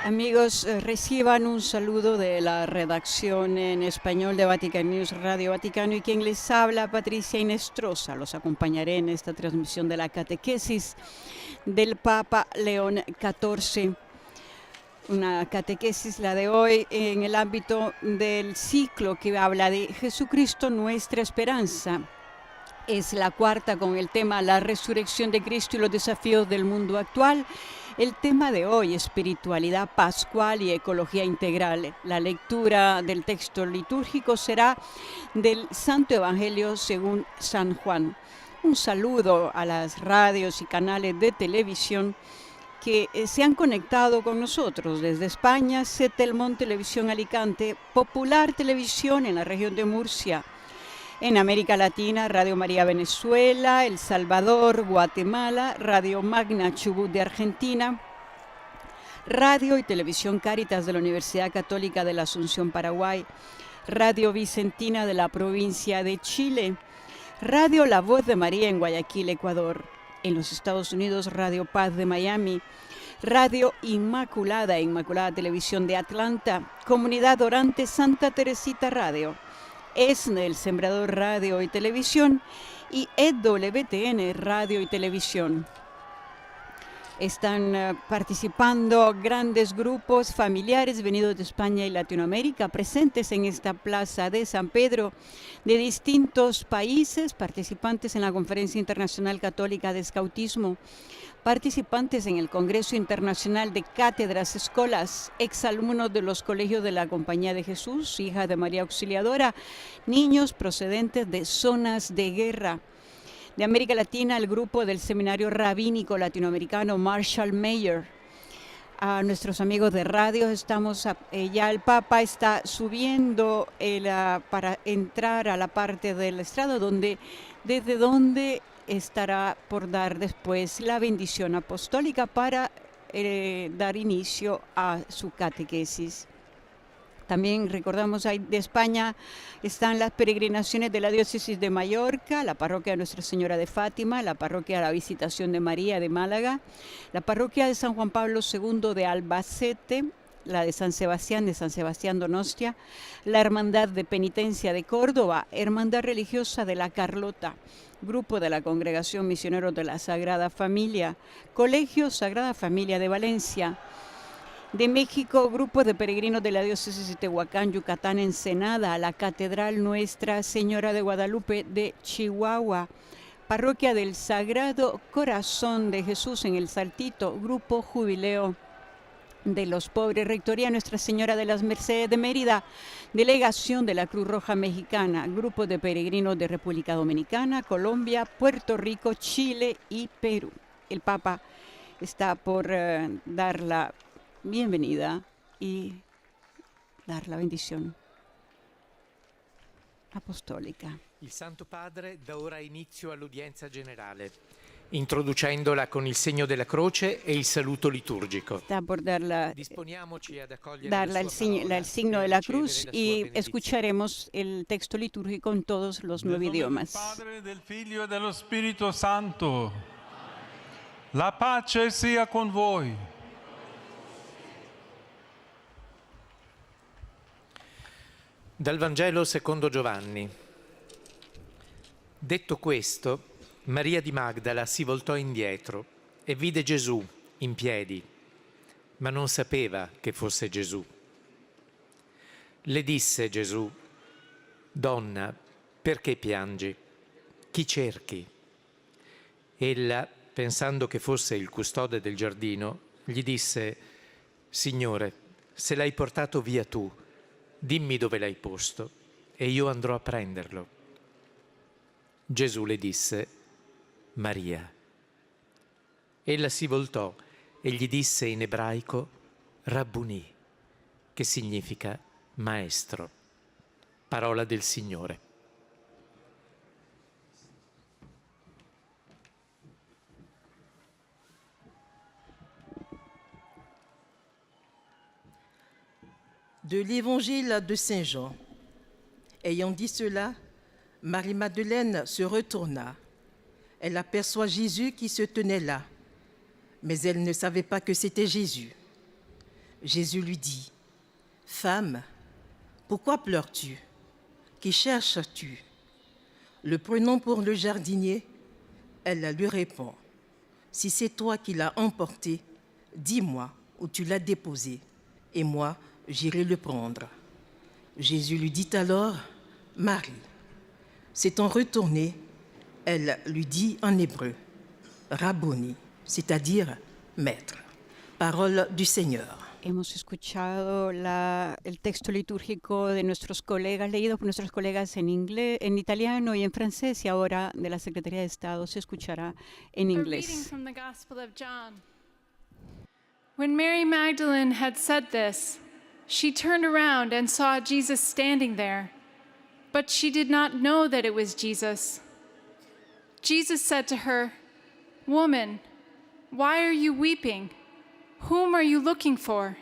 Amigos, reciban un saludo de la redacción en español de Vatican News Radio Vaticano y quien les habla, Patricia Inestrosa. Los acompañaré en esta transmisión de la catequesis del Papa León XIV. Una catequesis, la de hoy, en el ámbito del ciclo que habla de Jesucristo, nuestra esperanza. Es la cuarta con el tema La resurrección de Cristo y los desafíos del mundo actual. El tema de hoy, espiritualidad pascual y ecología integral. La lectura del texto litúrgico será del Santo Evangelio según San Juan. Un saludo a las radios y canales de televisión que se han conectado con nosotros desde España, Setelmont Televisión Alicante, Popular Televisión en la región de Murcia. En América Latina, Radio María Venezuela, El Salvador, Guatemala, Radio Magna Chubut de Argentina, Radio y Televisión Cáritas de la Universidad Católica de la Asunción, Paraguay, Radio Vicentina de la provincia de Chile, Radio La Voz de María en Guayaquil, Ecuador. En los Estados Unidos, Radio Paz de Miami, Radio Inmaculada, Inmaculada Televisión de Atlanta, Comunidad Orante Santa Teresita Radio, ESNE, El Sembrador Radio y Televisión, y EWTN Radio y Televisión. Están participando grandes grupos familiares venidos de España y Latinoamérica, presentes en esta plaza de San Pedro, de distintos países, participantes en la Conferencia Internacional Católica de Escautismo, participantes en el Congreso Internacional de Cátedras, Escolas, exalumnos de los colegios de la Compañía de Jesús, hija de María Auxiliadora, niños procedentes de zonas de guerra. De América Latina, el grupo del Seminario Rabínico Latinoamericano Marshall Mayer. A nuestros amigos de radio, ya el Papa está subiendo para entrar a la parte del estrado, desde donde estará por dar después la bendición apostólica para dar inicio a su catequesis. También recordamos, de España están las peregrinaciones de la diócesis de Mallorca, la parroquia de Nuestra Señora de Fátima, la parroquia de la Visitación de María de Málaga, la parroquia de San Juan Pablo II de Albacete, la de San Sebastián Donostia, la Hermandad de Penitencia de Córdoba, Hermandad Religiosa de la Carlota, Grupo de la Congregación Misioneros de la Sagrada Familia, Colegio Sagrada Familia de Valencia. De México, grupos de peregrinos de la diócesis de Tehuacán, Yucatán, Ensenada, la Catedral Nuestra Señora de Guadalupe de Chihuahua, Parroquia del Sagrado Corazón de Jesús en El Saltito, Grupo Jubileo de los Pobres, Rectoría Nuestra Señora de las Mercedes de Mérida, Delegación de la Cruz Roja Mexicana, grupos de peregrinos de República Dominicana, Colombia, Puerto Rico, Chile y Perú. El Papa está por dar la bienvenida y dar la bendición apostólica. Il Santo Padre dà ora inizio all'udienza generale, introducendola con il segno della croce e il saluto liturgico. Está por Disponiamoci ad accogliere el signo de la cruz y escucharemos el texto litúrgico en todos los 9 idiomas. Del Padre, del Figlio e dello Spirito Santo. La pace sia con voi. Dal Vangelo secondo Giovanni. Detto questo, Maria di Magdala si voltò indietro e vide Gesù in piedi, ma non sapeva che fosse Gesù. Le disse Gesù: «Donna, perché piangi? Chi cerchi?» Ella, pensando che fosse il custode del giardino, gli disse: «Signore, se l'hai portato via tu, dimmi dove l'hai posto e io andrò a prenderlo». Gesù le disse: «Maria». Ella si voltò e gli disse in ebraico: «Rabbuni», che significa maestro. Parola del Signore. De l'Évangile de Saint Jean. Ayant dit cela, Marie-Madeleine se retourna. Elle aperçoit Jésus qui se tenait là, mais elle ne savait pas que c'était Jésus. Jésus lui dit, « Femme, pourquoi pleures-tu? Qui cherches-tu? » Le prenant pour le jardinier, elle lui répond, « Si c'est toi qui l'as emporté, dis-moi où tu l'as déposé, et moi, j'irai le prendre. » Jésus lui dit alors, « Marie. » S'étant retournée, elle lui dit en hébreu, « Rabboni », c'est-à-dire « Maître ». Parole du Señor. Hemos escuchado el texto litúrgico de nuestros colegas, leído por nuestros colegas en inglés, en italiano y en francés, y ahora de la Secretaría de Estado se escuchará en A reading inglés. from the Gospel of John. When Mary Magdalene had said this, she turned around and saw Jesus standing there, but she did not know that it was Jesus. Jesus said to her, "Woman, why are you weeping? Whom are you looking for?"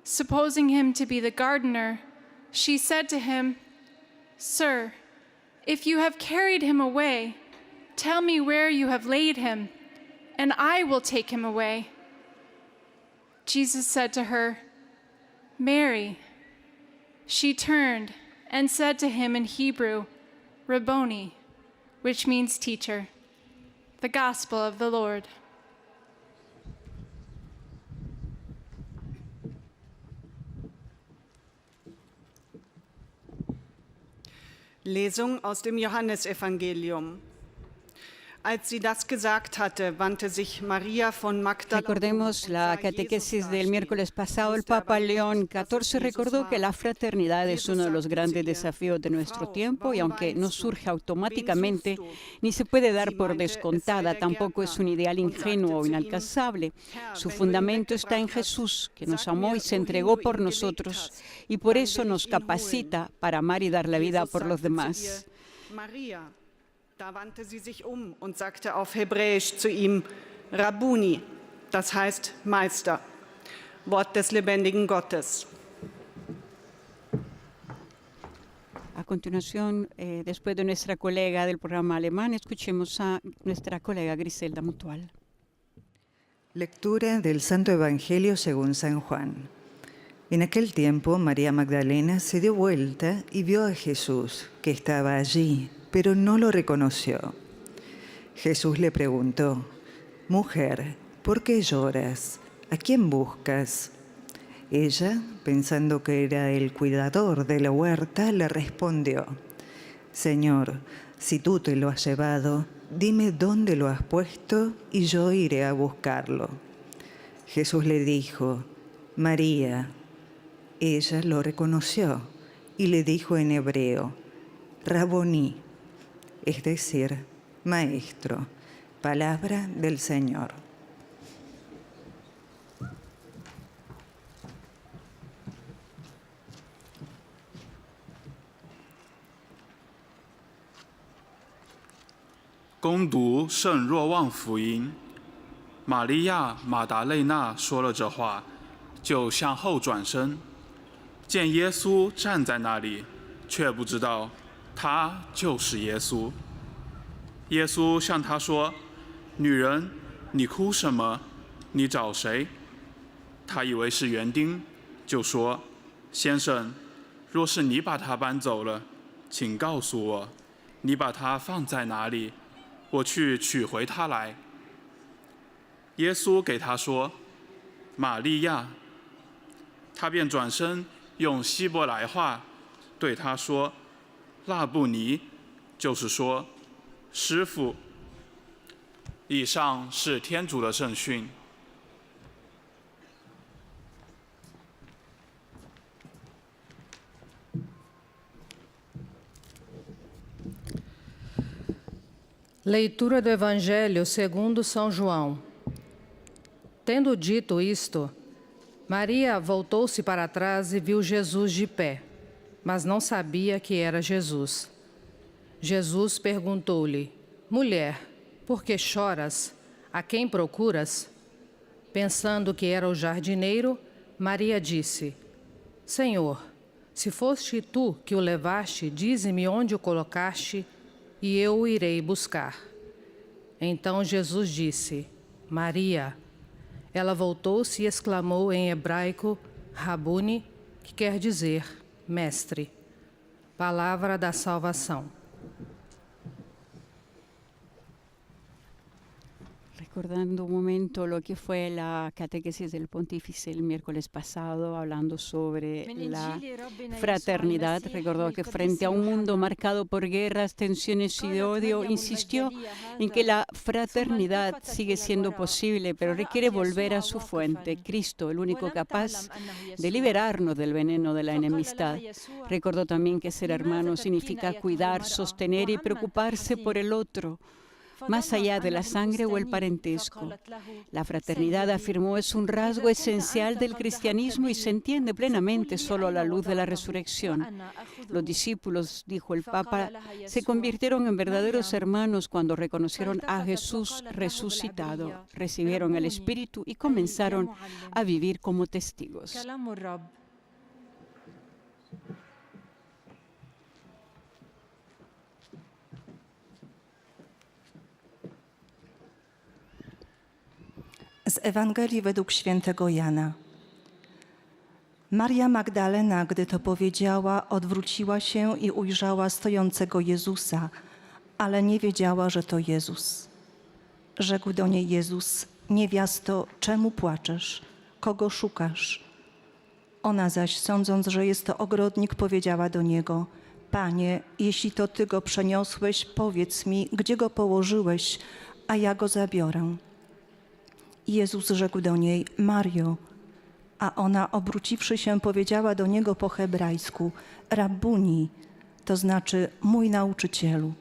Supposing him to be the gardener, she said to him, "Sir, if you have carried him away, tell me where you have laid him, and I will take him away." Jesus said to her, "Mary." She turned and said to him in Hebrew, "Rabboni," which means teacher. The Gospel of the Lord. Lesung aus dem Johannesevangelium. Als sie das gesagt hatte, wandte sich María von Magdala. Recordemos la catequesis del miércoles pasado. El Papa León XIV recordó que la fraternidad es uno de los grandes desafíos de nuestro tiempo y aunque no surge automáticamente ni se puede dar por descontada, tampoco es un ideal ingenuo o inalcanzable. Su fundamento está en Jesús, que nos amó y se entregó por nosotros y por eso nos capacita para amar y dar la vida por los demás. Maria. Da wandte sie sich und sagte auf Hebräisch zu ihm, Rabbuni, das heißt Meister, Wort des lebendigen Gottes. A continuación, después de nuestra colega del programa alemán, escuchemos a nuestra colega Griselda Mutual. Lectura del Santo Evangelio según San Juan. En aquel tiempo, María Magdalena se dio vuelta y vio a Jesús, que estaba allí, pero no lo reconoció. Jesús le preguntó, «Mujer, ¿por qué lloras? ¿A quién buscas?» Ella, pensando que era el cuidador de la huerta, le respondió, «Señor, si tú te lo has llevado, dime dónde lo has puesto y yo iré a buscarlo». Jesús le dijo, «María». Ella lo reconoció y le dijo en hebreo, Rabboni, es decir, maestro, palabra del Señor.攻读圣若望福音，玛利亚·马达肋纳说了这话，就向后转身，见耶稣站在那里，却不知道他就是耶稣。耶稣向他说：“女人，你哭什么？你找谁？”他以为是园丁，就说：“先生，若是你把他搬走了，请告诉我，你把他放在哪里？我去取回他来。”耶稣给他说：“玛利亚。”他便转身用希伯来话对他说：“拉布尼”，就是说，师傅。以上是天主的圣训。Leitura do Evangelho segundo São João. Tendo dito isto, Maria voltou-se para trás e viu Jesus de pé, mas não sabia que era Jesus. Jesus perguntou-lhe, Mulher, por que choras? A quem procuras? Pensando que era o jardineiro, Maria disse, Senhor, se foste tu que o levaste, dize-me onde o colocaste, e eu o irei buscar. Então Jesus disse, Maria. Ela voltou-se e exclamou em hebraico, Rabuni, que quer dizer mestre. Palavra da salvação. Recordando un momento lo que fue la catequesis del pontífice el miércoles pasado, hablando sobre la fraternidad, recordó que frente a un mundo marcado por guerras, tensiones y odio, insistió en que la fraternidad sigue siendo posible, pero requiere volver a su fuente, Cristo, el único capaz de liberarnos del veneno de la enemistad. Recordó también que ser hermano significa cuidar, sostener y preocuparse por el otro, más allá de la sangre o el parentesco. La fraternidad, afirmó, es un rasgo esencial del cristianismo y se entiende plenamente solo a la luz de la resurrección. Los discípulos, dijo el Papa, se convirtieron en verdaderos hermanos cuando reconocieron a Jesús resucitado, recibieron el Espíritu y comenzaron a vivir como testigos. Z Ewangelii według świętego Jana. Maria Magdalena, gdy to powiedziała, odwróciła się i ujrzała stojącego Jezusa, ale nie wiedziała, że to Jezus. Rzekł do niej Jezus: niewiasto, czemu płaczesz? Kogo szukasz? Ona zaś, sądząc, że jest to ogrodnik, powiedziała do Niego: Panie, jeśli to Ty go przeniosłeś, powiedz mi, gdzie go położyłeś, a ja go zabiorę. Jezus rzekł do niej: Mario. A ona, obróciwszy się, powiedziała do Niego po hebrajsku: Rabbuni, to znaczy mój nauczycielu.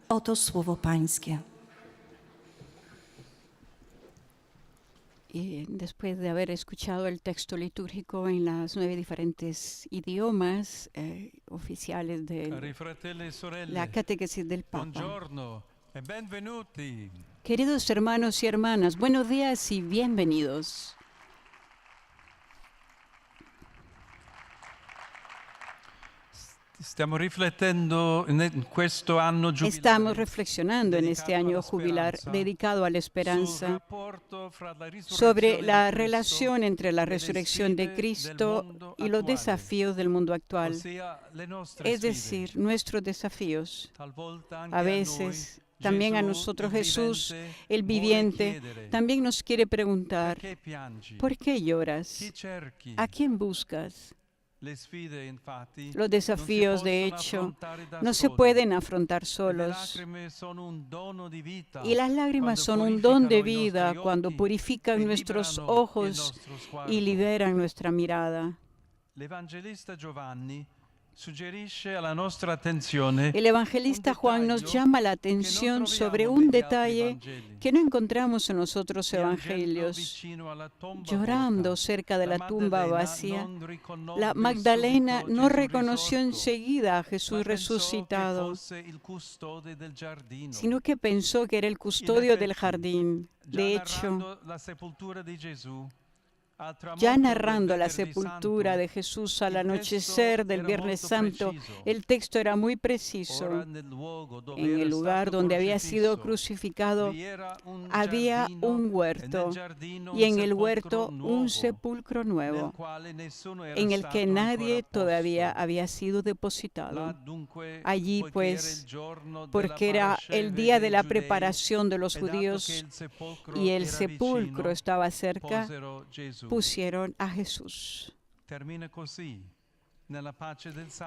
Oto słowo Pańskie. Y después de haber escuchado el texto litúrgico en las 9 diferentes idiomas oficiales de la catequesis del Papa. Buongiorno e benvenuti. Queridos hermanos y hermanas, buenos días y bienvenidos. Estamos reflexionando en este año jubilar dedicado a la esperanza sobre la relación entre la resurrección de Cristo y los desafíos del mundo actual, es decir, nuestros desafíos. A veces también a nosotros Jesús, el viviente, también nos quiere preguntar: ¿por qué lloras? ¿A quién buscas? Los desafíos, de hecho, no se pueden afrontar solos. Y las lágrimas son un don de vida cuando purifican nuestros ojos y liberan nuestra mirada. El evangelista Juan nos llama la atención sobre un detalle que no encontramos en los otros evangelios. Llorando cerca de la tumba vacía, la Magdalena no reconoció enseguida a Jesús resucitado, sino que pensó que era el custodio del jardín. De hecho, ya narrando la sepultura de Jesús al anochecer del Viernes Santo, el texto era muy preciso. En el lugar donde había sido crucificado había un huerto, y en el huerto un sepulcro nuevo, en el que nadie todavía había sido depositado. Allí, pues, porque era el día de la preparación de los judíos y el sepulcro estaba cerca, pusieron a Jesús.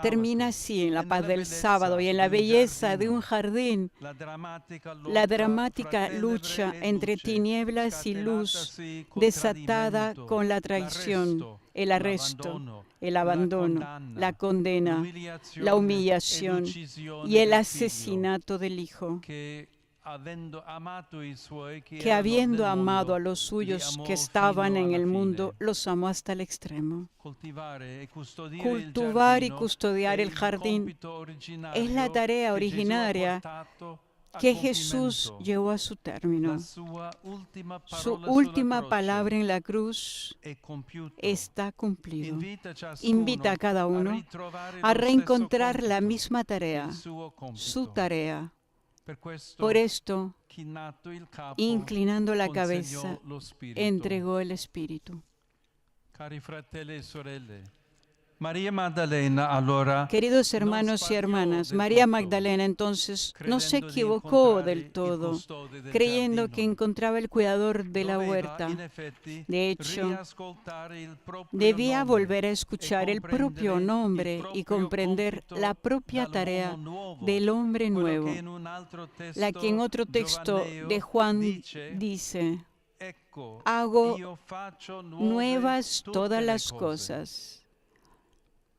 Termina así en la paz del sábado y en la belleza de un jardín la dramática lucha entre tinieblas y luz, desatada con la traición, el arresto, el abandono, la condena, la humillación y el asesinato del Hijo, que habiendo amado a los suyos que estaban en el mundo, los amó hasta el extremo. Cultivar y custodiar el jardín es la tarea originaria que Jesús llevó a su término. Su última palabra en la cruz: está cumplido. Invita a cada uno a reencontrar la misma tarea, su tarea, Por esto, chinato il capo, inclinando la consegnò cabeza, lo spirito. entregó el Espíritu. Cari fratelli e sorelle, María Magdalena allora Queridos non hermanos y sbagliò hermanas, del María tutto, Magdalena entonces no se credendo di equivocó incontrare del il todo, custode del creyendo que giardino. encontraba el cuidador de la Doveva, huerta. in effetti, De hecho, riascoltare il proprio debía nome volver a e escuchar el propio comprendere il nombre y proprio comprender compito la propia dall'uomo tarea nuovo, del hombre quello nuevo, che in un altro la que en testo otro texto Giovanneo de Juan dice, dice, ecco, hago io faccio nuevas tutte todas le las cose. cosas.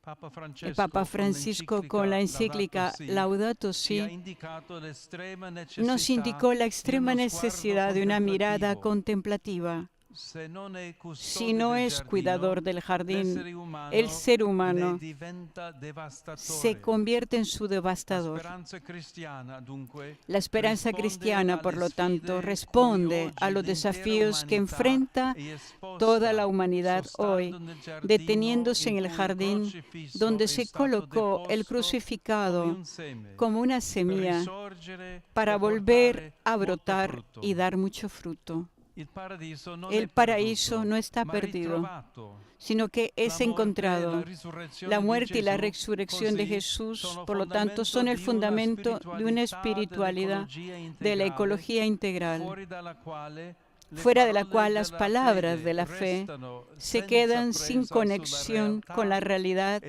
Papa El Papa Francisco con la encíclica Laudato ci ha Si indicato l'estrema nos necessità indicó la di extrema uno necesidad sguardo de una mirada contemplativo. contemplativa. Se non è custode Si no del es giardino, cuidador del jardín, l'essere umano el ser ne humano diventa se devastatore. convierte en su La devastador. speranza cristiana, dunque, La esperanza risponde cristiana, por alle lo tanto, sfide responde cui a oggi los l'intera desafíos que umanità enfrenta è esposta, toda la humanidad hoy, sostando nel giardino deteniéndose en in el cui il jardín crocifisso donde è se stato colocó el deposto come crucificado un seme, como una per semilla risorgere para e volver portare a molto brotar frutto. y dar mucho fruto. Il paradiso non El è paraíso perduto, no está ma perdido, ritrovato. sino que es La morte e la encontrado. risurrezione La di muerte y la Gesù, resurrección de così, Jesús, sono por lo tanto, son el fundamento de una espiritualidad de la ecología integral, fuera de la cual las palabras de la fe se quedan sin conexión con la realidad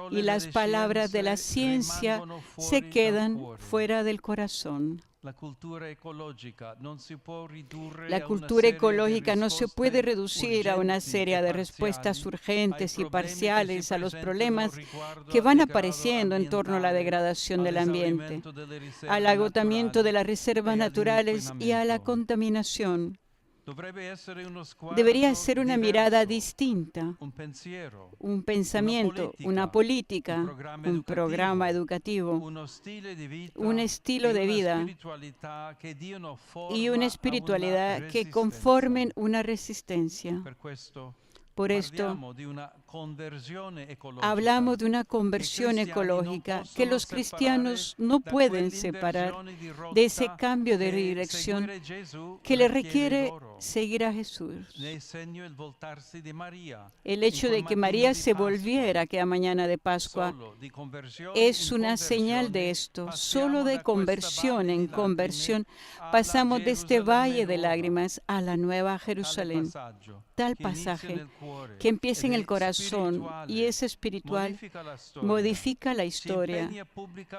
y las palabras de la ciencia se quedan fuera del corazón. La cultura ecológica no se puede reducir a una serie de respuestas urgentes y parciales a los problemas que van apareciendo en torno a la degradación del ambiente, al agotamiento de las reservas naturales y a la contaminación. Debería ser una mirada distinta, un pensamiento, una política, un programa educativo, un estilo de vida y una espiritualidad que conformen una resistencia. Por esto, hablamos de una conversión ecológica que los cristianos no pueden separar de ese cambio de dirección que le requiere seguir a Jesús. El hecho de que María se volviera aquella mañana de Pascua es una señal de esto. Solo de conversión en conversión pasamos de este valle de lágrimas a la nueva Jerusalén. Tal pasaje que empieza en el corazón y es espiritual, modifica la historia,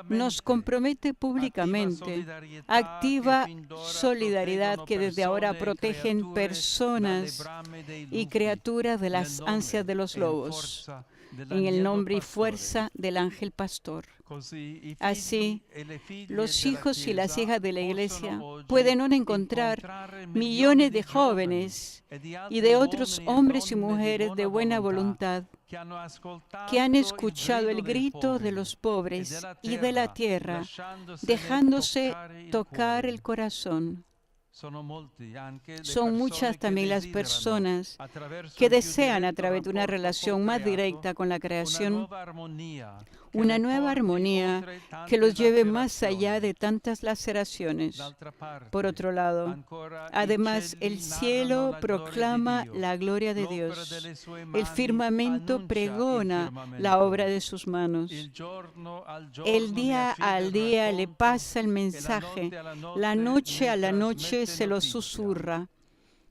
nos compromete públicamente, activa solidaridad que desde ahora protegen personas y criaturas de las ansias de los lobos, en el nombre y fuerza del ángel pastor. Así, los hijos y las hijas de la Iglesia pueden hoy encontrar millones de jóvenes y de otros hombres y mujeres de buena voluntad que han escuchado el grito de los pobres y de la tierra, dejándose tocar el corazón. Son muchas también las personas que desean, a través de una relación más directa con la creación, una nueva armonía que los lleve más allá de tantas laceraciones. Por otro lado, además, el cielo proclama la gloria de Dios. El firmamento pregona la obra de sus manos. El día al día le pasa el mensaje. La noche a la noche se lo susurra,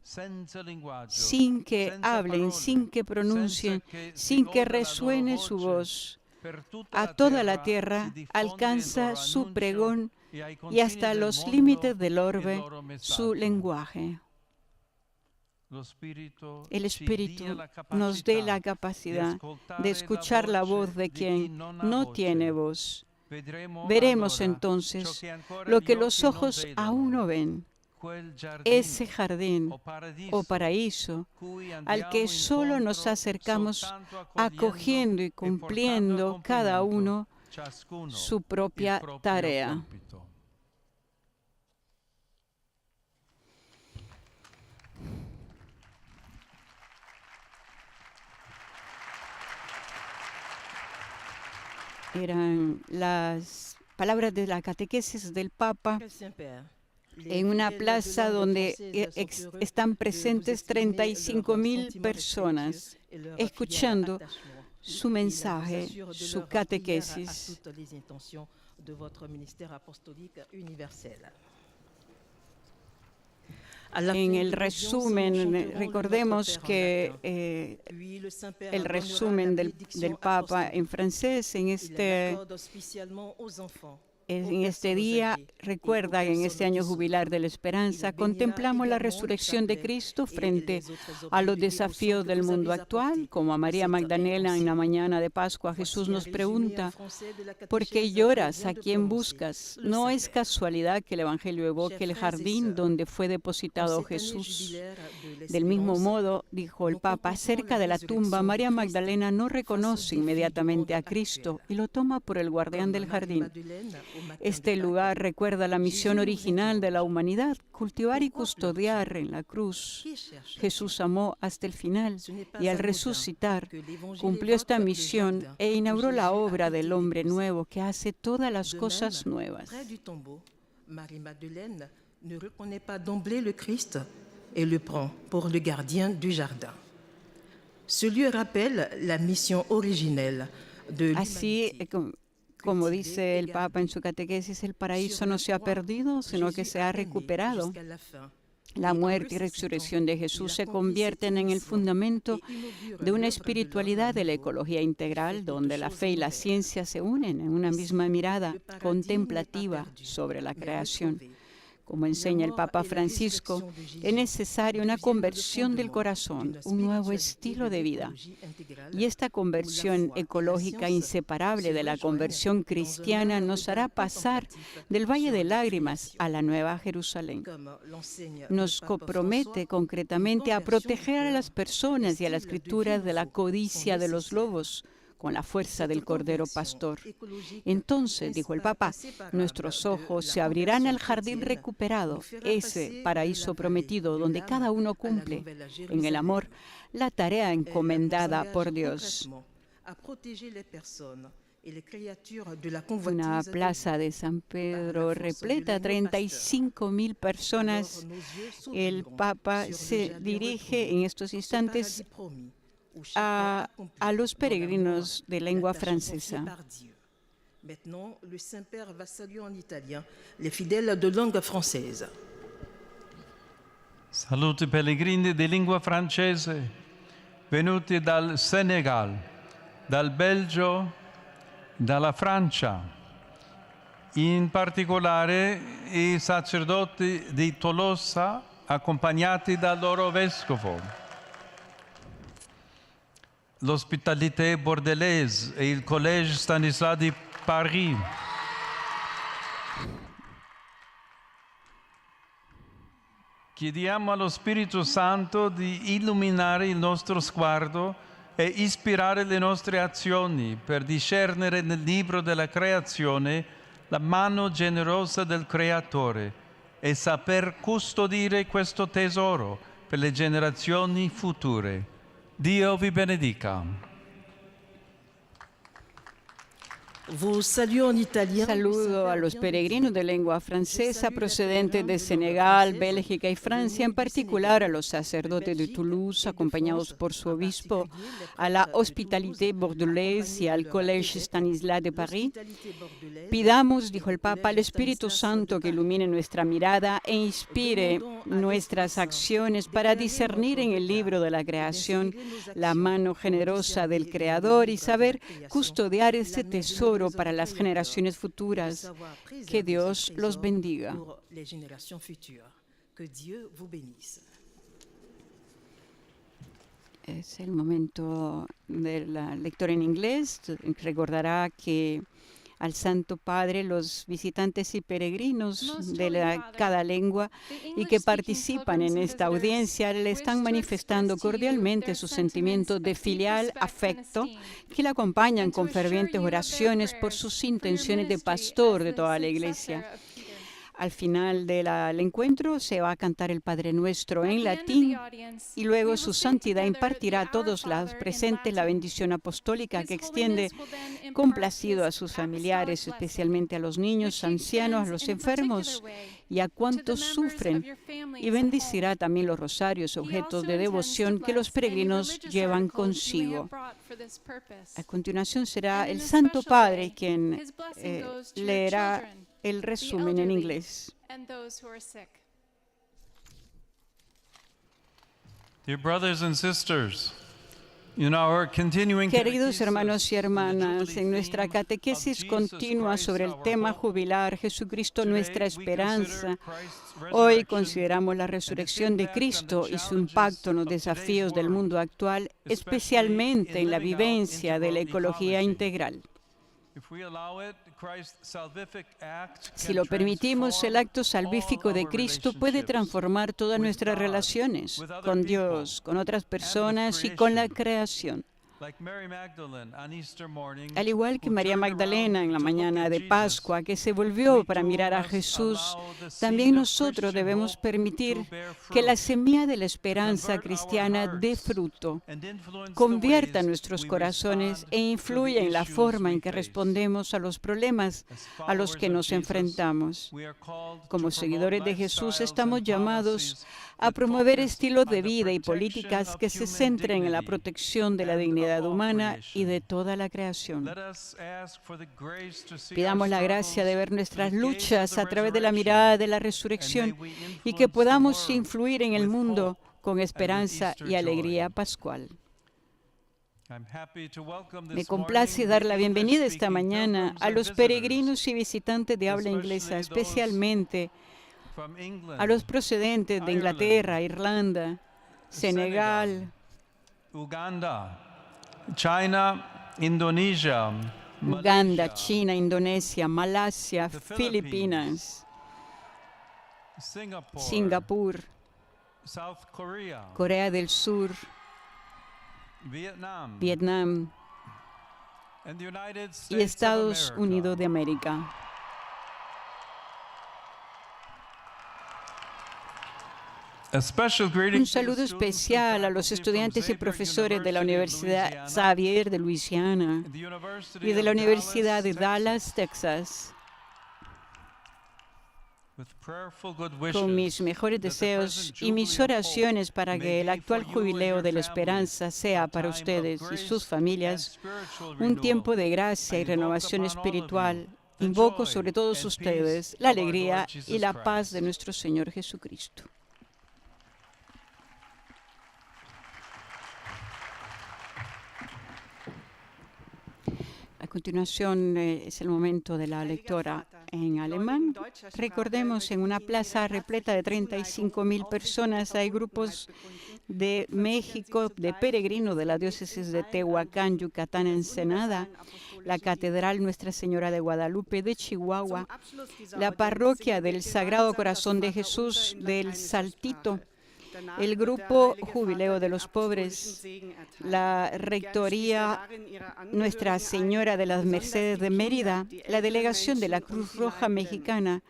sin que hablen, sin que pronuncien, sin que resuene su voz. A toda la tierra alcanza su pregón y hasta los límites del orbe su lenguaje. El Espíritu nos dé la capacidad de escuchar la voz de quien no tiene voz. Veremos entonces lo que los ojos aún no ven, ese jardín o paraíso al que solo nos acercamos acogiendo y cumpliendo cada uno su propia tarea. Eran las palabras de la catequesis del Papa en una plaza donde están presentes 35.000 personas escuchando su mensaje, su catequesis. En el resumen, recordemos que el resumen del Papa en francés en este día, recuerda, en este año jubilar de la esperanza, contemplamos la resurrección de Cristo frente a los desafíos del mundo actual. Como a María Magdalena en la mañana de Pascua, Jesús nos pregunta, ¿por qué lloras? ¿A quién buscas? No es casualidad que el Evangelio evoque el jardín donde fue depositado Jesús. Del mismo modo, dijo el Papa, cerca de la tumba, María Magdalena no reconoce inmediatamente a Cristo y lo toma por el guardián del jardín. Este lugar recuerda la misión original de la humanidad, cultivar y custodiar en la cruz. Jesús amó hasta el final y al resucitar cumplió esta misión e inauguró la obra del hombre nuevo que hace todas las cosas nuevas. Marie Madeleine ne reconnaît pas d'emblée le Christ et le prend pour le gardien du jardin. Ce lieu rappelle la mission originelle de l'humanité. Como dice el Papa en su catequesis, el paraíso no se ha perdido, sino que se ha recuperado. La muerte y resurrección de Jesús se convierten en el fundamento de una espiritualidad de la ecología integral, donde la fe y la ciencia se unen en una misma mirada contemplativa sobre la creación. Como enseña el Papa Francisco, es necesaria una conversión del corazón, un nuevo estilo de vida. Y esta conversión ecológica inseparable de la conversión cristiana nos hará pasar del Valle de Lágrimas a la Nueva Jerusalén. Nos compromete concretamente a proteger a las personas y a las escrituras de la codicia de los lobos, con la fuerza del Cordero Pastor. Entonces, dijo el Papa, nuestros ojos se abrirán al jardín recuperado, ese paraíso prometido donde cada uno cumple, en el amor, la tarea encomendada por Dios. Una plaza de San Pedro repleta, 35.000 personas. El Papa se dirige en estos instantes a los peregrinos de lengua francesa. Maintenant, le Saint-Père va saluer en italien les fidèles de langue française. Saluti pellegrini di lingua francese venuti dal Senegal, dal Belgio, dalla Francia, in particolare i sacerdoti di Tolosa accompagnati dal loro vescovo. L'Hospitalité Bordelaise e il Collège Stanislas di Paris. Chiediamo allo Spirito Santo di illuminare il nostro sguardo e ispirare le nostre azioni per discernere nel libro della creazione la mano generosa del Creatore e saper custodire questo tesoro per le generazioni future. Dio vi benedica. Saludo a los peregrinos de lengua francesa procedentes de Senegal, Bélgica y Francia, en particular a los sacerdotes de Toulouse, acompañados por su obispo, a la Hospitalité Bordelaise y al Collège Stanislas de París. Pidamos, dijo el Papa, al Espíritu Santo que ilumine nuestra mirada e inspire nuestras acciones para discernir en el libro de la creación la mano generosa del Creador y saber custodiar este tesoro para las generaciones futuras. Que Dios los bendiga. Es el momento de la lectura en inglés. Recordará que al Santo Padre los visitantes y peregrinos de cada lengua y que participan en esta audiencia le están manifestando cordialmente su sentimiento de filial afecto que le acompañan con fervientes oraciones por sus intenciones de pastor de toda la Iglesia. Al final del encuentro se va a cantar el Padre Nuestro en latín y luego su santidad impartirá a todos los presentes la bendición apostólica que extiende complacido a sus familiares, especialmente a los niños, ancianos, a los enfermos y a cuantos sufren, y bendecirá también los rosarios, objetos de devoción que los peregrinos llevan consigo. A continuación será el Santo Padre quien leerá el resumen en inglés. Dear brothers and sisters, in our continuing Queridos hermanos y hermanas, en nuestra catequesis continua sobre el tema jubilar, Jesucristo nuestra esperanza, hoy consideramos la resurrección de Cristo y su impacto en los desafíos del mundo actual, especialmente en la vivencia de la ecología integral. Si lo permitimos, el acto salvífico de Cristo puede transformar todas nuestras relaciones con Dios, con otras personas y con la creación. Al igual que María Magdalena en la mañana de Pascua, que se volvió para mirar a Jesús, también nosotros debemos permitir que la semilla de la esperanza cristiana dé fruto, convierta nuestros corazones e influya en la forma en que respondemos a los problemas a los que nos enfrentamos. Como seguidores de Jesús, estamos llamados a promover estilos de vida y políticas que se centren en la protección de la dignidad humana y de toda la creación. Pidamos la gracia de ver nuestras luchas a través de la mirada de la resurrección y que podamos influir en el mundo con esperanza y alegría pascual. Me complace dar la bienvenida esta mañana a los peregrinos y visitantes de habla inglesa, especialmente a los procedentes de Inglaterra, Irlanda, Senegal, Uganda, China, Indonesia, Uganda, China, Indonesia, Malasia, Filipinas, Singapur, Corea del Sur, Vietnam y Estados Unidos de América. Un saludo especial a los estudiantes y profesores de la Universidad Xavier de Luisiana y de la Universidad de Dallas, Texas. Con mis mejores deseos y mis oraciones para que el actual jubileo de la esperanza sea para ustedes y sus familias un tiempo de gracia y renovación espiritual. Invoco sobre todos ustedes la alegría y la paz de nuestro Señor Jesucristo. A continuación es el momento de la lectura en alemán. Recordemos, en una plaza repleta de 35,000 personas hay grupos de México, de peregrinos de la diócesis de Tehuacán, Yucatán, Ensenada, la Catedral Nuestra Señora de Guadalupe de Chihuahua, la Parroquia del Sagrado Corazón de Jesús del Saltito, el Grupo Jubileo de los Pobres, la Rectoría Nuestra Señora de las Mercedes de Mérida, la Delegación de la Cruz Roja Mexicana,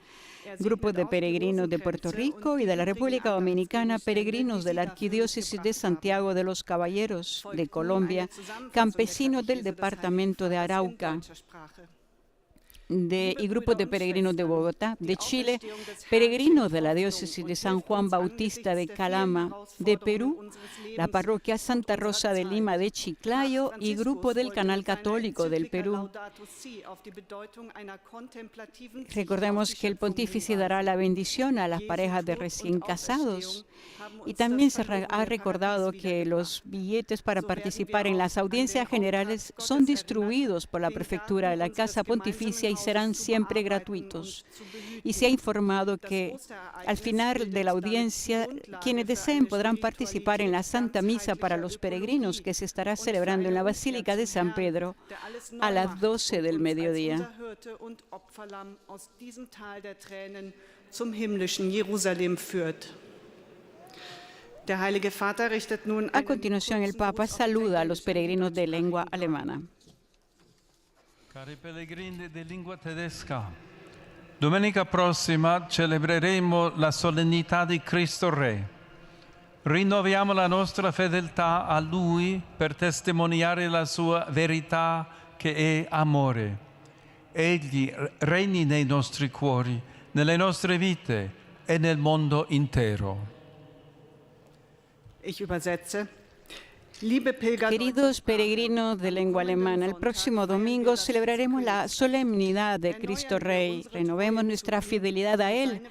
grupos de peregrinos de Puerto Rico y de la República Dominicana, peregrinos de la Arquidiócesis de Santiago de los Caballeros de Colombia, campesinos del departamento de Arauca, y grupos de peregrinos de Bogotá, de Chile, peregrinos de la diócesis de San Juan Bautista de Calama, de Perú, la parroquia Santa Rosa de Lima de Chiclayo y grupo del Canal Católico del Perú. Recordemos que el pontífice dará la bendición a las parejas de recién casados y también se ha recordado que los billetes para participar en las audiencias generales son distribuidos por la prefectura de la Casa Pontificia y serán siempre gratuitos. Y se ha informado que al final de la audiencia, quienes deseen podrán participar en la Santa Misa para los peregrinos que se estará celebrando en la Basílica de San Pedro a las 12 del mediodía. A continuación, el Papa saluda a los peregrinos de lengua alemana. Cari pellegrini di lingua tedesca, Domenica prossima celebreremo la solennità di Cristo Re. Rinnoviamo la nostra fedeltà a Lui per testimoniare la sua verità che è amore. Egli regni nei nostri cuori, nelle nostre vite e nel mondo intero. Ich übersetze. Liebe Pilger, Queridos peregrinos de lengua alemana, el próximo domingo celebraremos la solemnidad de Cristo Rey. Renovemos nuestra fidelidad a Él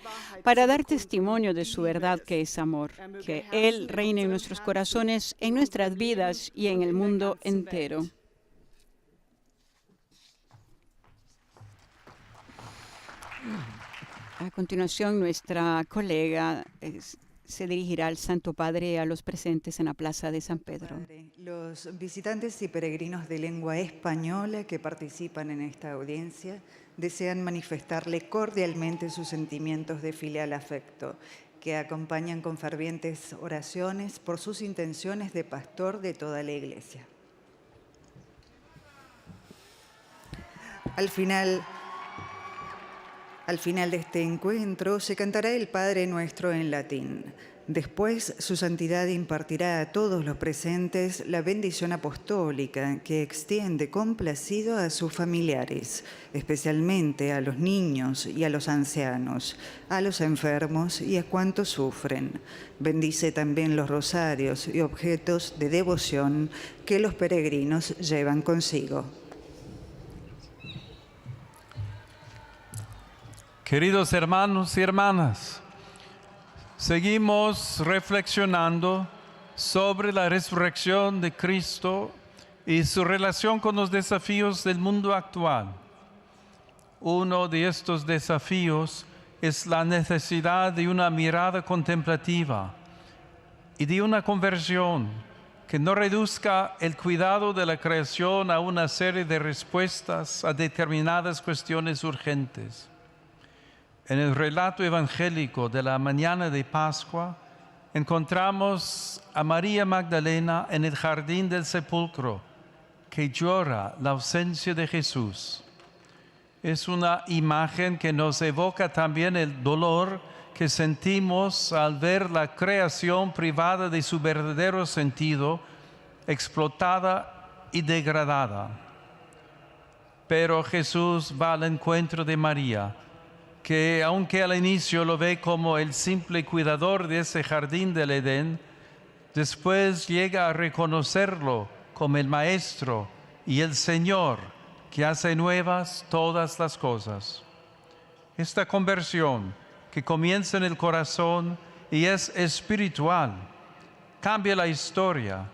para dar testimonio de su verdad que es amor. Que Él reine en nuestros corazones, en nuestras vidas y en el mundo entero. A continuación, nuestra colega se dirigirá al Santo Padre y a los presentes en la Plaza de San Pedro. Los visitantes y peregrinos de lengua española que participan en esta audiencia desean manifestarle cordialmente sus sentimientos de filial afecto, que acompañan con fervientes oraciones por sus intenciones de pastor de toda la Iglesia. Al final de este encuentro se cantará el Padre Nuestro en latín. Después, su santidad impartirá a todos los presentes la bendición apostólica que extiende complacido a sus familiares, especialmente a los niños y a los ancianos, a los enfermos y a cuantos sufren. Bendice también los rosarios y objetos de devoción que los peregrinos llevan consigo. Queridos hermanos y hermanas, seguimos reflexionando sobre la resurrección de Cristo y su relación con los desafíos del mundo actual. Uno de estos desafíos es la necesidad de una mirada contemplativa y de una conversión que no reduzca el cuidado de la creación a una serie de respuestas a determinadas cuestiones urgentes. En el relato evangélico de la mañana de Pascua, encontramos a María Magdalena en el jardín del sepulcro, que llora la ausencia de Jesús. Es una imagen que nos evoca también el dolor que sentimos al ver la creación privada de su verdadero sentido, explotada y degradada. Pero Jesús va al encuentro de María, que aunque al inicio lo ve como el simple cuidador de ese jardín del Edén, después llega a reconocerlo como el Maestro y el Señor que hace nuevas todas las cosas. Esta conversión que comienza en el corazón y es espiritual, cambia la historia,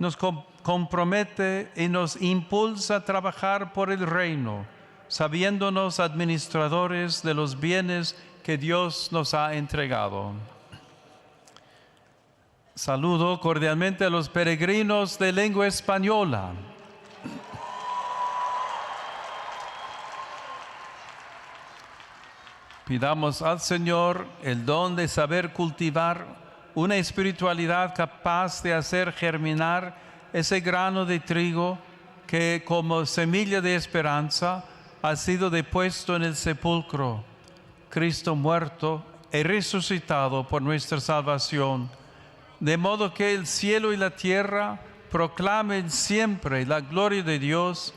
nos compromete y nos impulsa a trabajar por el reino, sabiéndonos administradores de los bienes que Dios nos ha entregado. Saludo cordialmente a los peregrinos de lengua española. Pidamos al Señor el don de saber cultivar una espiritualidad capaz de hacer germinar ese grano de trigo que como semilla de esperanza ha sido depuesto en el sepulcro, Cristo muerto y resucitado por nuestra salvación, de modo que el cielo y la tierra proclamen siempre la gloria de Dios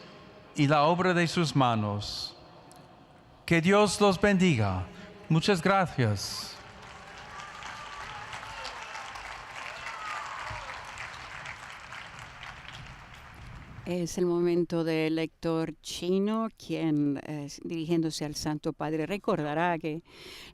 y la obra de sus manos. Que Dios los bendiga. Muchas gracias. Es el momento del lector chino, quien, dirigiéndose al Santo Padre, recordará que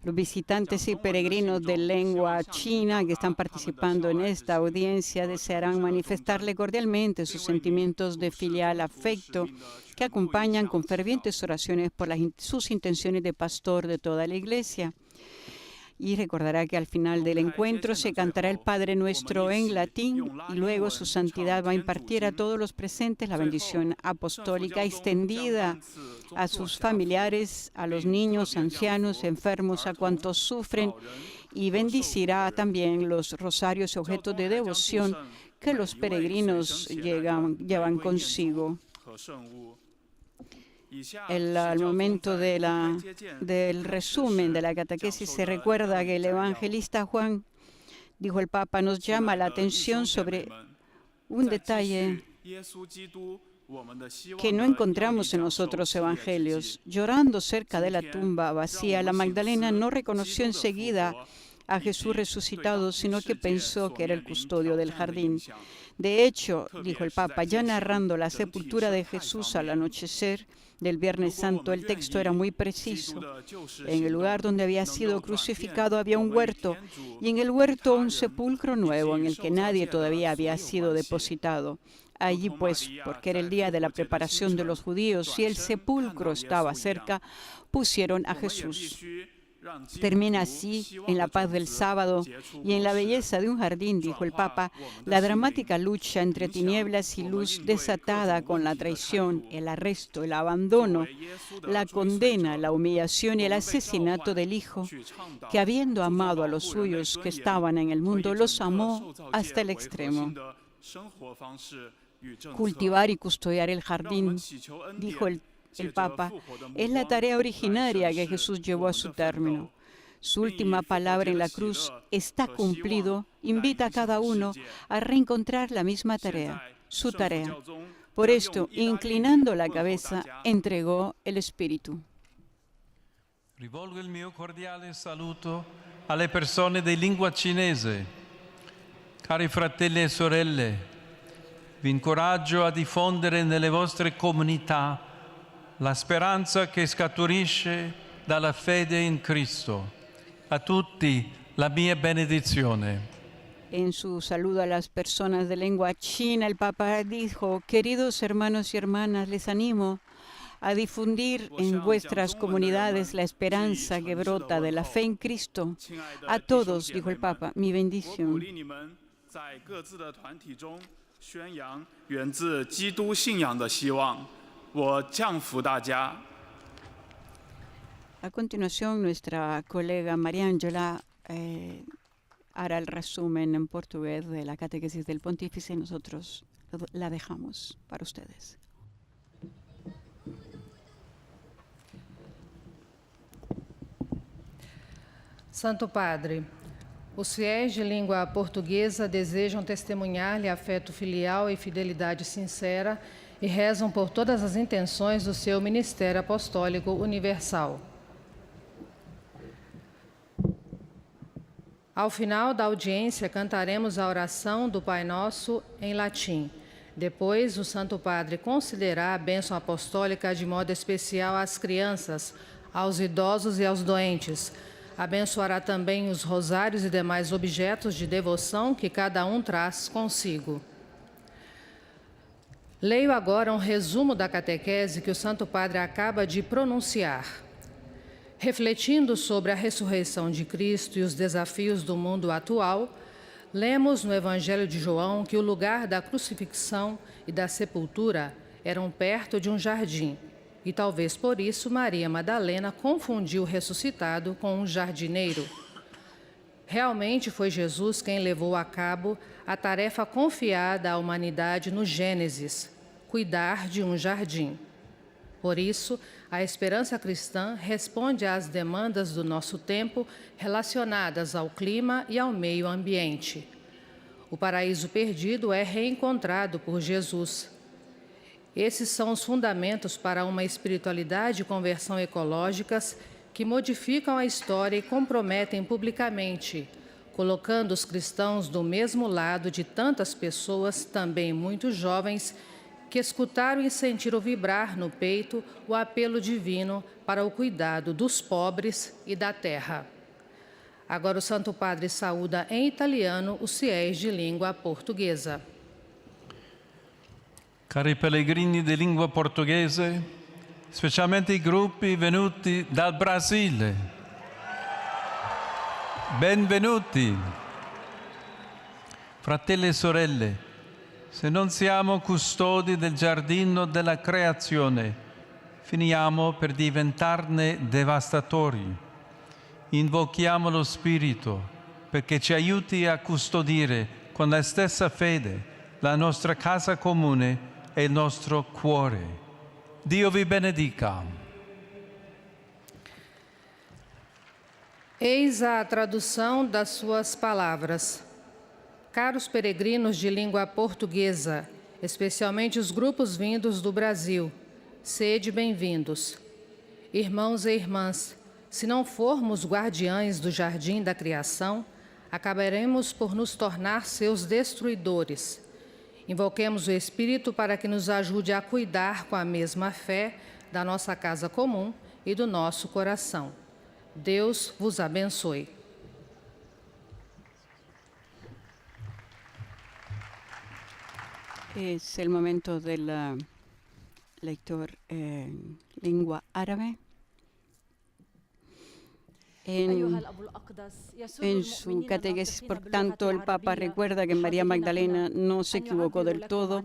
los visitantes y peregrinos de lengua china que están participando en esta audiencia desearán manifestarle cordialmente sus sentimientos de filial afecto que acompañan con fervientes oraciones por sus intenciones de pastor de toda la Iglesia. Y recordará que al final del encuentro se cantará el Padre Nuestro en latín y luego su santidad va a impartir a todos los presentes la bendición apostólica extendida a sus familiares, a los niños, ancianos, enfermos, a cuantos sufren, y bendicirá también los rosarios y objetos de devoción que los peregrinos llevan consigo. al momento del resumen de la catequesis se recuerda que el evangelista Juan, dijo el Papa, nos llama la atención sobre un detalle que no encontramos en los otros evangelios. Llorando cerca de la tumba vacía, la Magdalena no reconoció enseguida a Jesús resucitado, sino que pensó que era el custodio del jardín. De hecho, dijo el Papa, ya narrando la sepultura de Jesús al anochecer del Viernes Santo, el texto era muy preciso. En el lugar donde había sido crucificado había un huerto, y en el huerto un sepulcro nuevo en el que nadie todavía había sido depositado. Allí, pues, porque era el día de la preparación de los judíos y el sepulcro estaba cerca, pusieron a Jesús. Termina así, en la paz del sábado y en la belleza de un jardín, dijo el Papa, la dramática lucha entre tinieblas y luz desatada con la traición, el arresto, el abandono, la condena, la humillación y el asesinato del Hijo, que habiendo amado a los suyos que estaban en el mundo, los amó hasta el extremo. Cultivar y custodiar el jardín, dijo el Papa, es la tarea originaria que Jesús llevó a su término. Su última palabra en la cruz, está cumplido, invita a cada uno a reencontrar la misma tarea, su tarea. Por esto, inclinando la cabeza, entregó el Espíritu. Rivolgo il mio cordiale saluto alle persone di lingua cinese. Cari fratelli e sorelle, vi incoraggio a diffondere nelle vostre comunità la speranza che scaturisce dalla fede in Cristo. A tutti la mia benedizione. En su saludo a las personas de lengua china, el Papa dijo, queridos hermanos y hermanas, les animo a difundir en vuestras comunidades la esperanza que brota de la fe en Cristo. A todos, dijo el Papa, mi bendición. A continuación, nuestra colega María Ángela hará el resumen en portugués de la catequesis del Pontífice y nosotros la dejamos para ustedes. Santo Padre, os fiéis de língua portuguesa desejam testemunhar-lhe afeto filial e fidelidade sincera e rezam por todas as intenções do seu ministério apostólico universal. Ao final da audiência, cantaremos a oração do Pai Nosso em latim. Depois, o Santo Padre concederá a bênção apostólica de modo especial às crianças, aos idosos e aos doentes. Abençoará também os rosários e demais objetos de devoção que cada um traz consigo. Leio agora um resumo da catequese que o Santo Padre acaba de pronunciar. Refletindo sobre a ressurreição de Cristo e os desafios do mundo atual, lemos no Evangelho de João que o lugar da crucifixão e da sepultura eram perto de um jardim, e talvez por isso Maria Madalena confundiu o ressuscitado com um jardineiro. Realmente foi Jesus quem levou a cabo a tarefa confiada à humanidade no Gênesis, cuidar de um jardim. Por isso, a esperança cristã responde às demandas do nosso tempo relacionadas ao clima e ao meio ambiente. O paraíso perdido é reencontrado por Jesus. Esses são os fundamentos para uma espiritualidade e conversão ecológicas que modificam a história e comprometem publicamente, colocando os cristãos do mesmo lado de tantas pessoas, também muito jovens, que escutaram e sentiram vibrar no peito o apelo divino para o cuidado dos pobres e da terra. Agora o Santo Padre saúda em italiano os fiéis de língua portuguesa. Cari pellegrini di lingua portoghese, specialmente i gruppi venuti dal Brasile, benvenuti. Fratelli e sorelle, se non siamo custodi del giardino della creazione, finiamo per diventarne devastatori. Invochiamo lo Spirito perché ci aiuti a custodire con la stessa fede la nostra casa comune e il nostro cuore. Dio vi benedica. Eis a tradução das suas palavras. Caros peregrinos de língua portuguesa, especialmente os grupos vindos do Brasil, sede bem-vindos. Irmãos e irmãs, se não formos guardiães do jardim da criação, acabaremos por nos tornar seus destruidores. Invoquemos o Espírito para que nos ajude a cuidar com a mesma fé da nossa casa comum e do nosso coração. Deus vos abençoe. Es el momento del lector en lengua árabe. En su catequesis, por tanto, el Papa recuerda que María Magdalena no se equivocó del todo,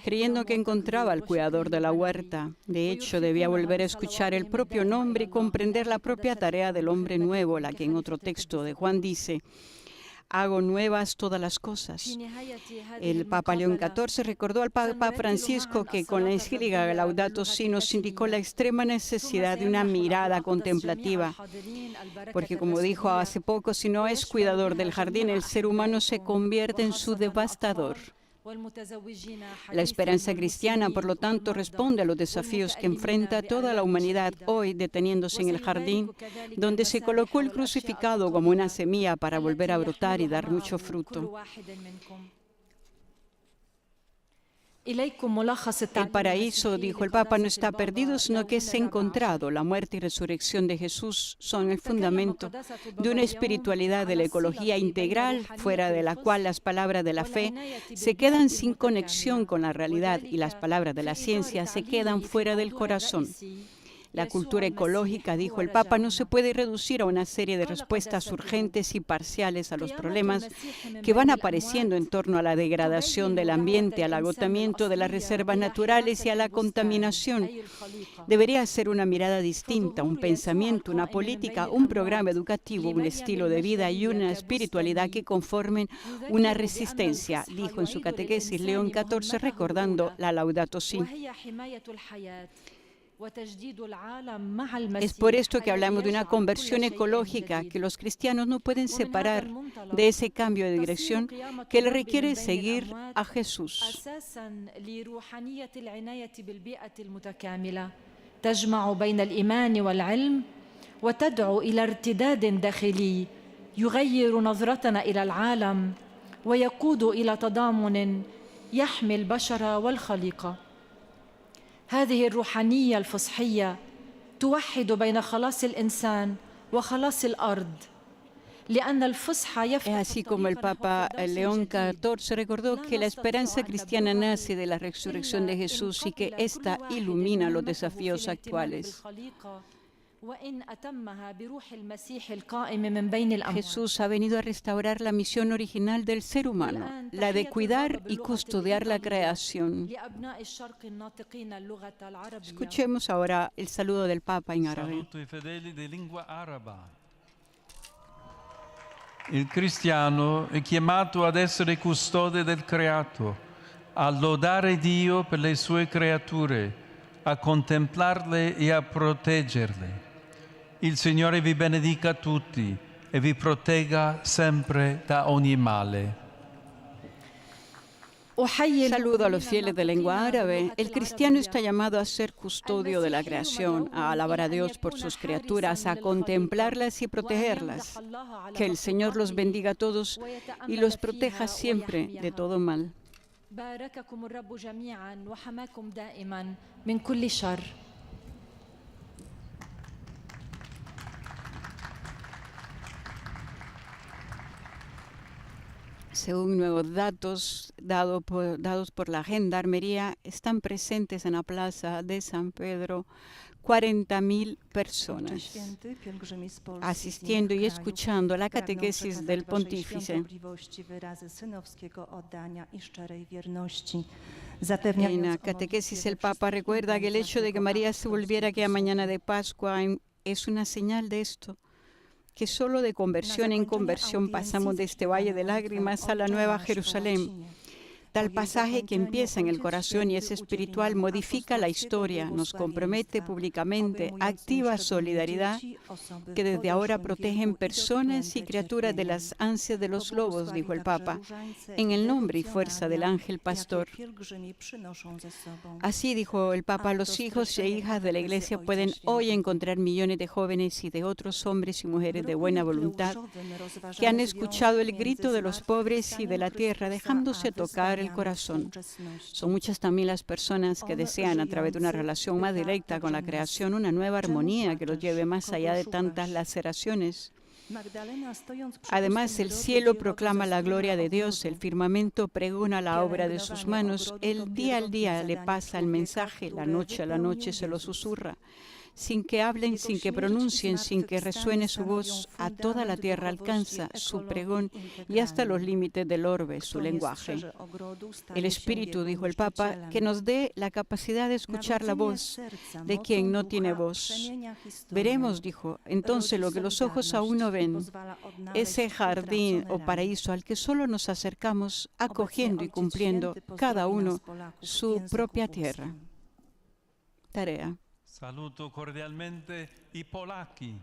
creyendo que encontraba al cuidador de la huerta. De hecho, debía volver a escuchar el propio nombre y comprender la propia tarea del hombre nuevo, la que en otro texto de Juan dice: hago nuevas todas las cosas. El Papa León XIV recordó al Papa Francisco que con la encíclica Laudato Si nos indicó la extrema necesidad de una mirada contemplativa, porque como dijo hace poco, si no es cuidador del jardín, el ser humano se convierte en su devastador. La esperanza cristiana, por lo tanto, responde a los desafíos que enfrenta toda la humanidad hoy, deteniéndose en el jardín, donde se colocó el crucificado como una semilla para volver a brotar y dar mucho fruto. El paraíso, dijo el Papa, no está perdido, sino que es encontrado. La muerte y resurrección de Jesús son el fundamento de una espiritualidad de la ecología integral, fuera de la cual las palabras de la fe se quedan sin conexión con la realidad y las palabras de la ciencia se quedan fuera del corazón. La cultura ecológica, dijo el Papa, no se puede reducir a una serie de respuestas urgentes y parciales a los problemas que van apareciendo en torno a la degradación del ambiente, al agotamiento de las reservas naturales y a la contaminación. Debería ser una mirada distinta, un pensamiento, una política, un programa educativo, un estilo de vida y una espiritualidad que conformen una resistencia, dijo en su catequesis León XIV, recordando la Laudato Si. Es por esto que hablamos de una conversión ecológica que los cristianos no pueden separar de ese cambio de dirección que le requiere seguir a Jesús. تجمع بين الإيمان والعلم وتدعو إلى ارتداد داخلي يغير نظرتنا إلى العالم ويقود إلى تضامن يحمي البشر والخليقة. هذه الروحانية الفصحية توحد بين خلاص الإنسان وخلاص الأرض. Es así como el Papa León XIV recordó que la esperanza cristiana nace de la resurrección de Jesús y que ésta ilumina los desafíos actuales. Jesús ha venido a restaurar la misión original del ser humano, la de cuidar y custodiar la creación. Escuchemos ahora el saludo del Papa en árabe. Il cristiano è chiamato ad essere custode del creato, a lodare Dio per le sue creature, a contemplarle e a proteggerle. Il Signore vi benedica tutti e vi protegga sempre da ogni male. Saludo a los fieles de lengua árabe. El cristiano está llamado a ser custodio de la creación, a alabar a Dios por sus criaturas, a contemplarlas y protegerlas. Que el Señor los bendiga a todos y los proteja siempre de todo mal. Según nuevos datos dados por la Gendarmería, están presentes en la plaza de San Pedro 40.000 personas, asistiendo y escuchando la catequesis del pontífice. En la catequesis el Papa recuerda que el hecho de que María se volviera aquella mañana de Pascua es una señal de esto, que solo de conversión en conversión pasamos de este valle de lágrimas a la nueva Jerusalén, Tal pasaje que empieza en el corazón y es espiritual modifica la historia, nos compromete públicamente, activa solidaridad que desde ahora protegen personas y criaturas de las ansias de los lobos, dijo el Papa, en el nombre y fuerza del ángel pastor. Así dijo el Papa, los hijos e hijas de la Iglesia pueden hoy encontrar millones de jóvenes y de otros hombres y mujeres de buena voluntad que han escuchado el grito de los pobres y de la tierra, dejándose tocar el corazón. Son muchas también las personas que desean, a través de una relación más directa con la creación, una nueva armonía que los lleve más allá de tantas laceraciones. Además, el cielo proclama la gloria de Dios, el firmamento pregona la obra de sus manos, el día al día le pasa el mensaje, la noche a la noche se lo susurra. Sin que hablen, sin que pronuncien, sin que resuene su voz, a toda la tierra alcanza su pregón y hasta los límites del orbe, su lenguaje. El Espíritu, dijo el Papa, que nos dé la capacidad de escuchar la voz de quien no tiene voz. Veremos, dijo, entonces lo que los ojos aún no ven, ese jardín o paraíso al que solo nos acercamos acogiendo y cumpliendo cada uno su propia tierra. Tarea. Saluto cordialmente i polacchi.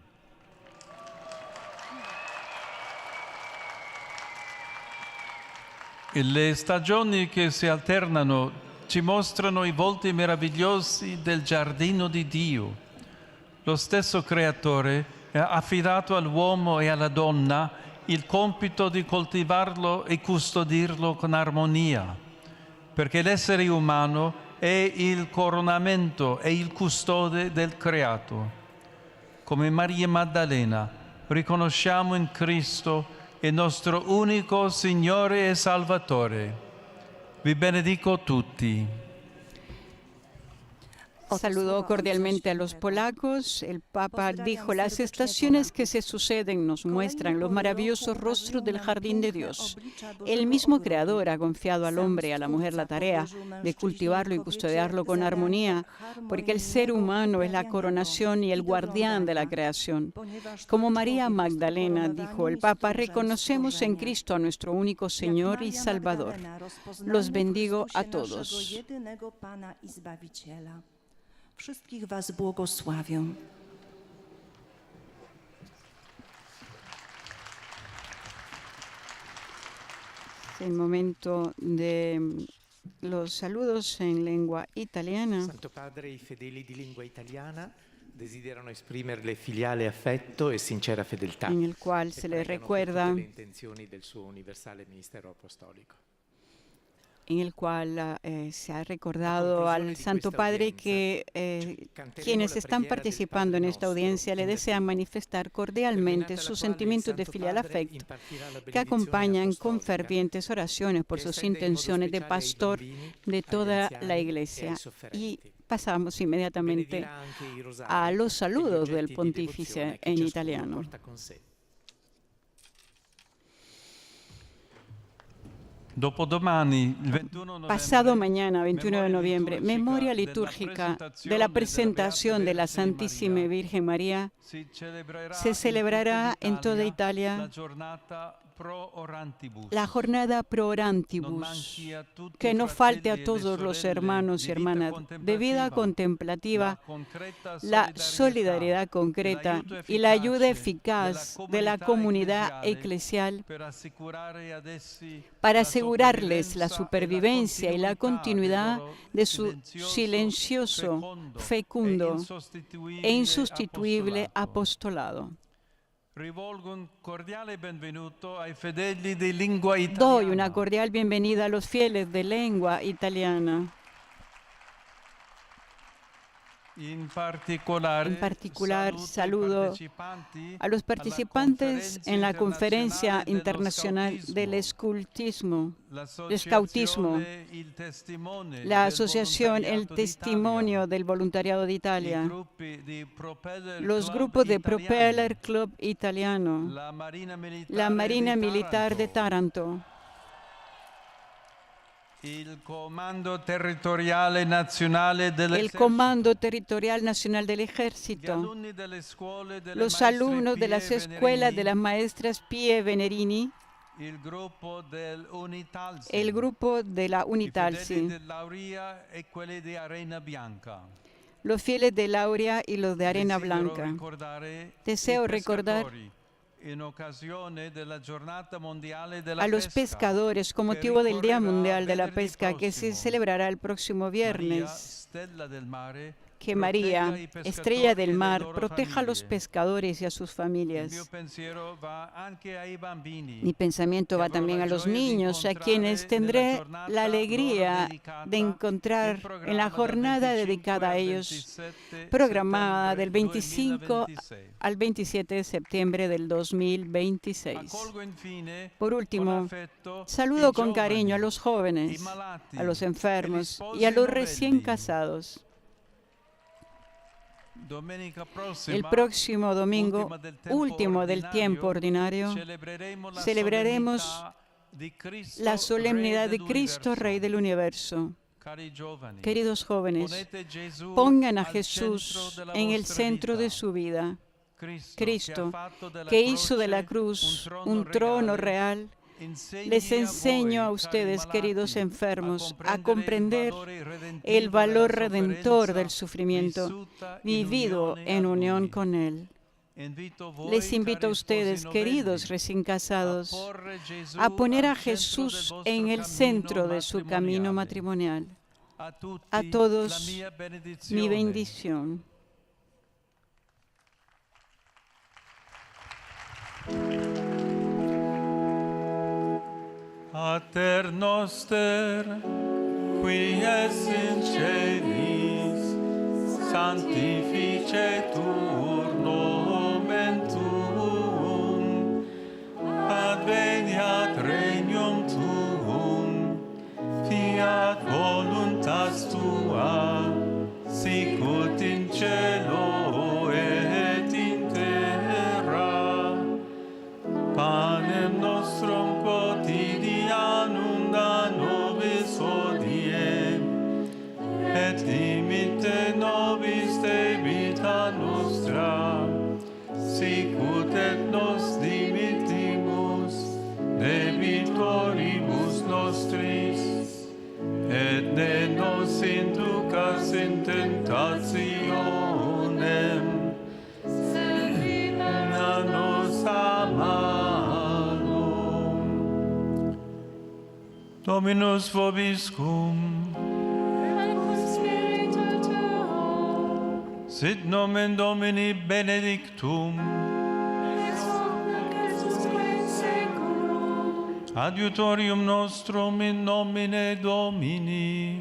Le stagioni che si alternano ci mostrano i volti meravigliosi del giardino di Dio. Lo stesso Creatore ha affidato all'uomo e alla donna il compito di coltivarlo e custodirlo con armonia, perché l'essere umano è il coronamento e il custode del creato. Come Maria Maddalena riconosciamo in Cristo il nostro unico Signore e Salvatore. Vi benedico tutti. Saludó cordialmente a los polacos. El Papa dijo, las estaciones que se suceden nos muestran los maravillosos rostros del jardín de Dios. El mismo Creador ha confiado al hombre y a la mujer la tarea de cultivarlo y custodiarlo con armonía, porque el ser humano es la coronación y el guardián de la creación. Como María Magdalena, dijo el Papa, reconocemos en Cristo a nuestro único Señor y Salvador. Los bendigo a todos. Wszystkich was błogosławię. El momento de los saludos en lengua italiana. Santo Padre, i fedeli di lingua italiana desiderano esprimerle filiale affetto e sincera fedeltà. En el cual se le recuerda le intenzioni del suo universale ministero apostolico. En el cual se ha recordado al Santo Padre que quienes están participando en esta audiencia le desean manifestar cordialmente sus sentimientos de filial afecto, que acompañan con fervientes oraciones por sus intenciones de pastor de toda la Iglesia. Y pasamos inmediatamente a los saludos del pontífice en italiano. Pasado mañana, 21 de noviembre, memoria litúrgica de la presentación de la Santísima Virgen María, se celebrará en toda Italia la jornada pro orantibus, que no falte a todos los hermanos y hermanas de vida contemplativa la solidaridad concreta y la ayuda eficaz de la comunidad eclesial para asegurarles la supervivencia y la continuidad de su silencioso, fecundo e insustituible apostolado. Doy una cordial bienvenida a los fieles de lengua italiana. En particular, saludo a los participantes en la Conferencia Internacional del Scautismo, la Asociación El Testimonio del Voluntariado de Italia, los grupos de Propeller Club Italiano, la Marina Militar de Taranto, el Comando Territorial Nacional del Ejército, los alumnos de las escuelas de las maestras Pie Venerini, il gruppo del Unitalsi, el grupo de la i fedeli Unitalsi, di Lauria e quelli di Arena Bianca. los fieles de Lauria y los de Arena Desidero Blanca. ricordare Deseo i recordar pescatori in occasione della giornata mondiale della a los pesca, pescadores con che motivo del Día ricorrerà Mundial de la venerdì Pesca que se prossimo. celebrará el próximo Maria, viernes. stella del mare, Que protegga María, i pescatori estrella del e le mar, loro proteja a los famiglie. pescadores y a sus Il mio familias. pensiero va anche ai bambini. Mi pensamiento va también a los niños, a quienes tendré la alegría de encontrar en la jornada dedicada a ellos, programada del 25 al 27 de septiembre del 2026. Accolgo infine Por con último, affetto saludo i con cariño a giovani, los i jóvenes, malati, a los e gli enfermos sposi y a los novelli. recién casados. Domenica prossima, El próximo domingo, último del tiempo ordinario, celebraremos la solemnidad de Cristo, Rey del Universo. Cari giovani, Queridos jóvenes, ponete Gesù pongan a al Jesús centro della en el vostra centro de vita. su vida. Cristo, ha fatto della que hizo de la croce cruz un trono real, insegni les a enseño a voi, ustedes, cari queridos malati, enfermos, a comprendere comprender el valor redentor del sufrimiento vivido en unión con Él. Les invito a ustedes, queridos recién casados, a poner a Jesús en el centro de su camino matrimonial. A todos, mi bendición. Pater noster, qui es in celis, sanctificetur nomen tuum, adveniat regnum tuum, fiat voluntas tua, sicut in cielo et in terra. Panem nostrum quotidianum da nobis hodie, et dimitte nobis debita nostra, sicut et nos dimittimus debitoribus nostris, et ne nos inducas in tentationem, sed nos a malum. Dominus vobiscum, sit nomen Domini benedictum, adiutorium nostrum in nomine Domini.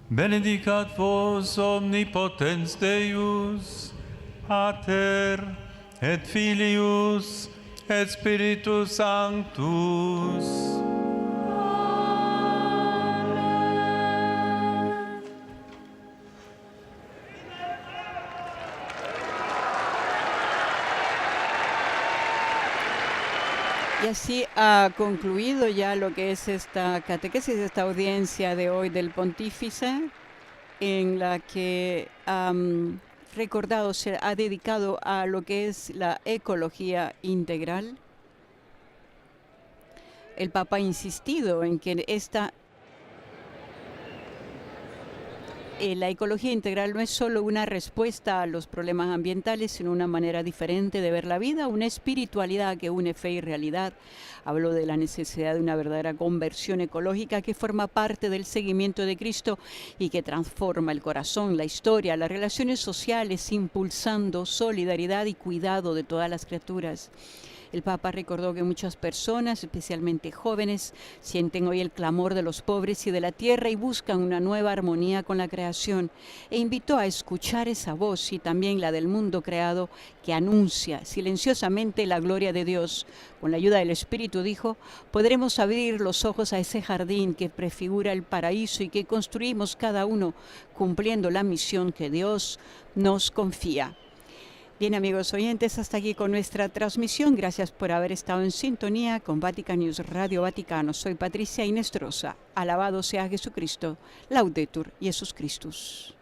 Benedicat vos omnipotens Deus, Pater, et Filius, et Spiritus Sanctus. Y así ha concluido ya lo que es esta catequesis, esta audiencia de hoy del Pontífice, en la que recordado se ha dedicado a lo que es la ecología integral. El Papa ha insistido en que la ecología integral no es solo una respuesta a los problemas ambientales, sino una manera diferente de ver la vida, una espiritualidad que une fe y realidad. Habló de la necesidad de una verdadera conversión ecológica que forma parte del seguimiento de Cristo y que transforma el corazón, la historia, las relaciones sociales, impulsando solidaridad y cuidado de todas las criaturas. El Papa recordó que muchas personas, especialmente jóvenes, sienten hoy el clamor de los pobres y de la tierra y buscan una nueva armonía con la creación, e invitó a escuchar esa voz y también la del mundo creado que anuncia silenciosamente la gloria de Dios. Con la ayuda del Espíritu, dijo, podremos abrir los ojos a ese jardín que prefigura el paraíso y que construimos cada uno cumpliendo la misión que Dios nos confía. Bien, amigos oyentes, hasta aquí con nuestra transmisión. Gracias por haber estado en sintonía con Vatican News Radio Vaticano. Soy Patricia Inestrosa. Alabado sea Jesucristo. Laudetur Jesus Christus.